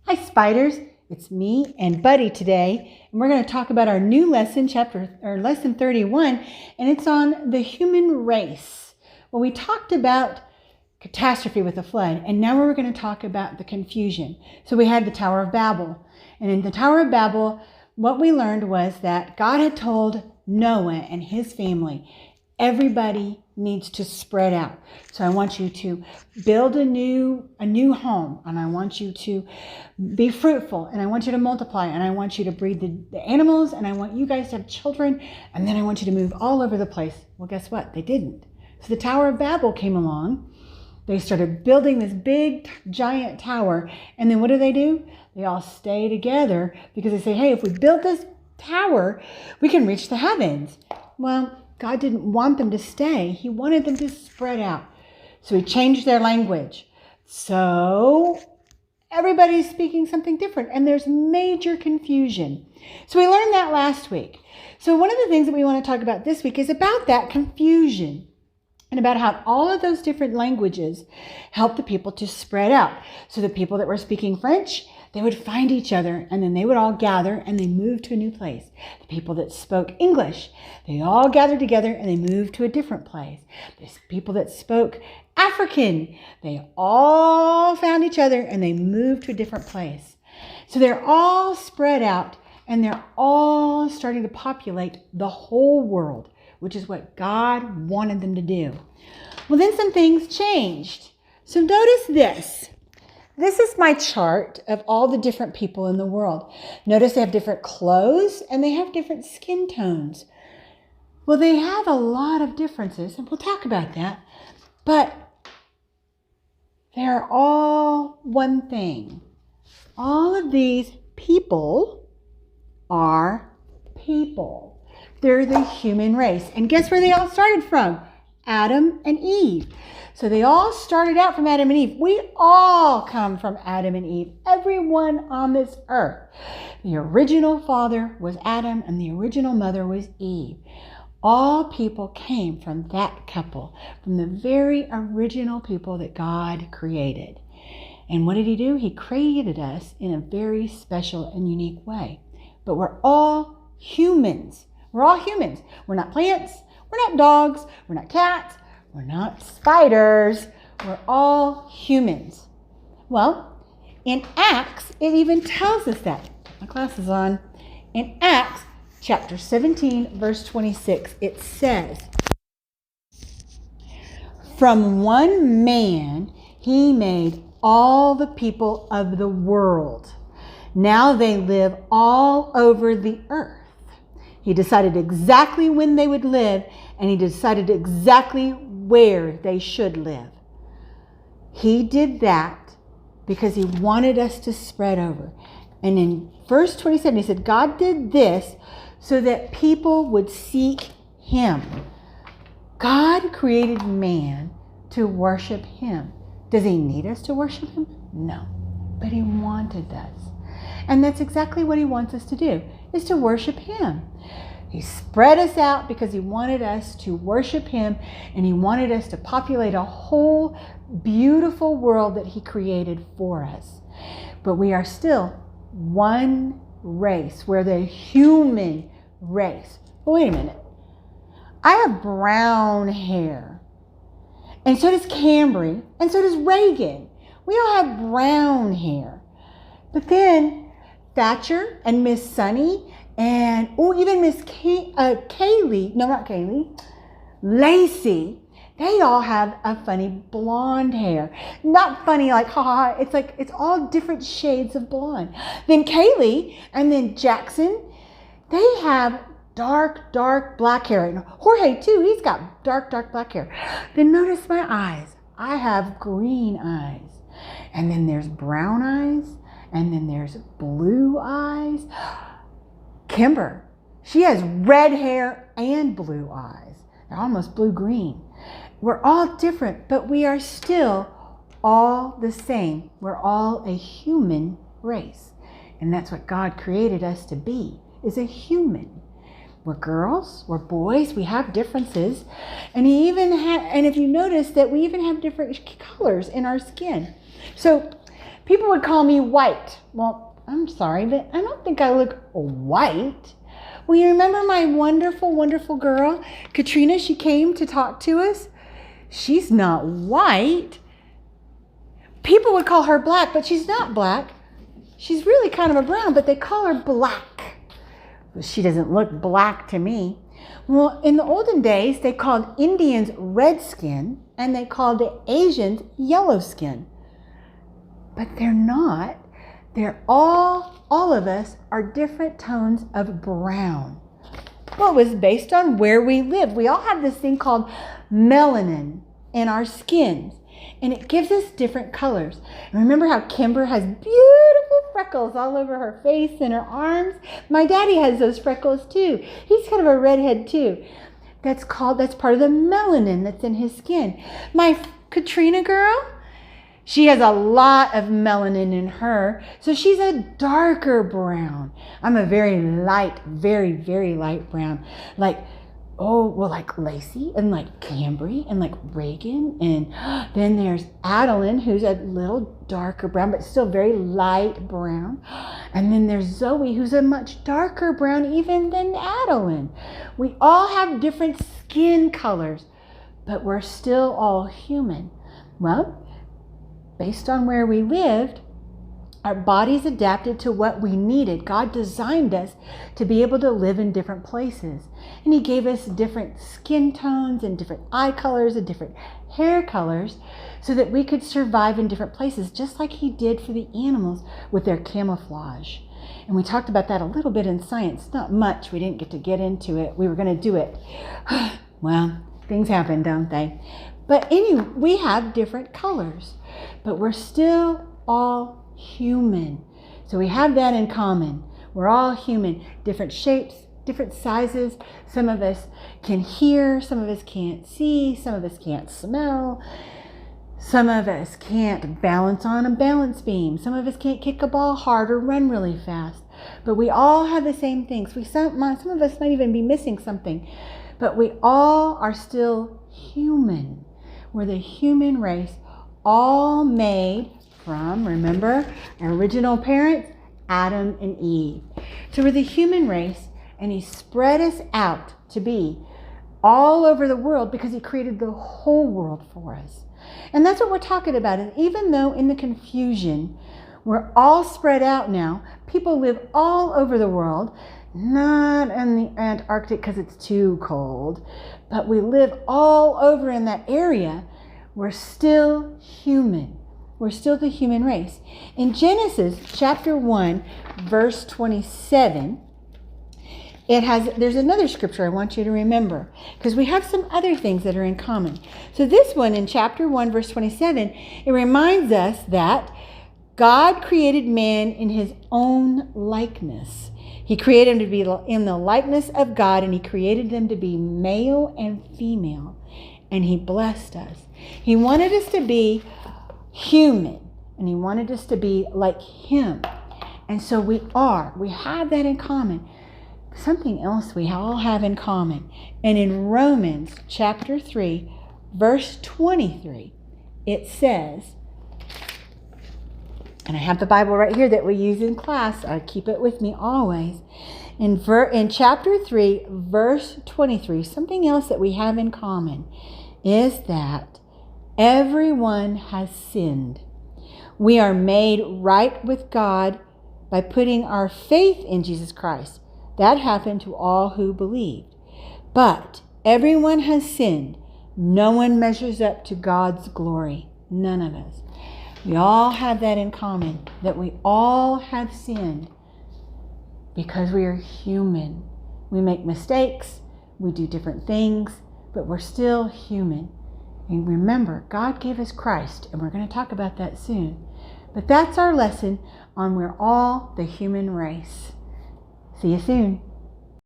Hi, spiders. It's me and Buddy today, and we're going to talk about our new lesson, lesson 31, and it's on the human race. Well, we talked about catastrophe with the flood, and now we're going to talk about the confusion. So we had the Tower of Babel, and in the Tower of Babel, what we learned was that God had told Noah and his family, everybody needs to spread out. So I want you to build a new home, and I want you to be fruitful, and I want you to multiply, and I want you to breed the animals, and I want you guys to have children, and then I want you to move all over the place. Well, guess what? They didn't. So the Tower of Babel came along. They started building this big, giant tower, and then what do? They all stay together because they say, hey, if we build this tower, we can reach the heavens. Well, God didn't want them to stay. He wanted them to spread out. So he changed their language. So everybody's speaking something different, and there's major confusion. So we learned that last week. So one of the things that we want to talk about this week is about that confusion and about how all of those different languages help the people to spread out. So the people that were speaking French, they would find each other, and then they would all gather and they moved to a new place. The people that spoke English, they all gathered together and they moved to a different place. The people that spoke African, they all found each other and they moved to a different place. So they're all spread out and they're all starting to populate the whole world, which is what God wanted them to do. Well, then some things changed. So notice this. This is my chart of all the different people in the world. Notice they have different clothes and they have different skin tones. Well, they have a lot of differences, and we'll talk about that. But they're all one thing. All of these people are people. They're the human race. And guess where they all started from? Adam and Eve. So they all started out from Adam and Eve. We all come from Adam and Eve. Everyone on this earth. The original father was Adam and the original mother was Eve. All people came from that couple, from the very original people that God created. And what did he do? He created us in a very special and unique way. But we're all humans. We're all humans. We're not plants. We're not dogs. We're not cats. We're not spiders. We're all humans. Well, in Acts, it even tells us that. Put my glasses on. In Acts chapter 17, verse 26, it says, from one man he made all the people of the world. Now they live all over the earth. He decided exactly when they would live, and he decided exactly where they should live. He did that because he wanted us to spread over. And in verse 27, he said, God did this so that people would seek him. God created man to worship him. Does he need us to worship him? No, but he wanted us. And that's exactly what he wants us to do, is to worship him. He spread us out because he wanted us to worship him, and he wanted us to populate a whole beautiful world that he created for us. But we are still one race. We're the human race. But wait a minute. I have brown hair. And so does Cambry. And so does Reagan. We all have brown hair. But then Thatcher and Miss Sunny and even Miss Kaylee, no, not Kaylee, Lacey, they all have a funny blonde hair. Not funny like, ha ha, it's like, it's all different shades of blonde. Then Kaylee and then Jackson, they have dark black hair. And Jorge too, he's got dark black hair. Then notice my eyes. I have green eyes. And then there's brown eyes. And then there's blue eyes. Kimber, she has red hair and blue eyes. They're almost blue-green. We're all different, but we are still all the same. We're all a human race. And that's what God created us to be, is a human. We're girls, we're boys, we have differences. And if you notice that we even have different colors in our skin. So People would call me white. Well, I'm sorry, but I don't think I look white. Well, you remember my wonderful, wonderful girl, Katrina? She came to talk to us. She's not white. People would call her black, but she's not black. She's really kind of a brown, but they call her black. She doesn't look black to me. Well, in the olden days, they called Indians red skin, and they called the Asians yellow skin. But they're not. They're all of us are different tones of brown. Well, it was based on where we live. We all have this thing called melanin in our skins, and it gives us different colors. And remember how Kimber has beautiful freckles all over her face and her arms? My daddy has those freckles too. He's kind of a redhead too. That's part of the melanin that's in his skin. My Katrina girl, she has a lot of melanin in her, so she's a darker brown. I'm a very light, very, very light brown. Like Lacey and like Cambry and like Reagan. And then there's Adeline, who's a little darker brown, but still very light brown. And then there's Zoe, who's a much darker brown even than Adeline. We all have different skin colors, but we're still all human. Well, based on where we lived, our bodies adapted to what we needed. God designed us to be able to live in different places. And He gave us different skin tones and different eye colors and different hair colors so that we could survive in different places, just like He did for the animals with their camouflage. And we talked about that a little bit in science. Not much. We didn't get into it. We were going to do it. Well, things happen, don't they? But anyway, we have different colors, but we're still all human. So we have that in common. We're all human, different shapes, different sizes. Some of us can hear, some of us can't see, some of us can't smell, some of us can't balance on a balance beam, some of us can't kick a ball hard or run really fast. But we all have the same things. Some of us might even be missing something, but we all are still human. We're the human race, all made from, remember, our original parents, Adam and Eve. So we're the human race, and He spread us out to be all over the world because He created the whole world for us. And that's what we're talking about. And even though in the confusion, we're all spread out now, people live all over the world, not in the Antarctic because it's too cold, but we live all over in that area. We're still human. We're still the human race. In Genesis chapter 1, verse 27, there's another scripture I want you to remember, because we have some other things that are in common. So this one in chapter 1, verse 27, it reminds us that God created man in His own likeness. He created them to be in the likeness of God, and He created them to be male and female, and He blessed us. He wanted us to be human, and He wanted us to be like Him. And so we have that in common. Something else we all have in common. And in Romans chapter 3, verse 23, it says, and I have the Bible right here that we use in class. I keep it with me always. In chapter 3, verse 23, something else that we have in common is that everyone has sinned. We are made right with God by putting our faith in Jesus Christ. That happened to all who believed. But everyone has sinned. No one measures up to God's glory. None of us. We all have that in common, that we all have sinned because we are human. We make mistakes. We do different things, but we're still human. And remember, God gave us Christ, and we're going to talk about that soon. But that's our lesson on we're all the human race. See you soon.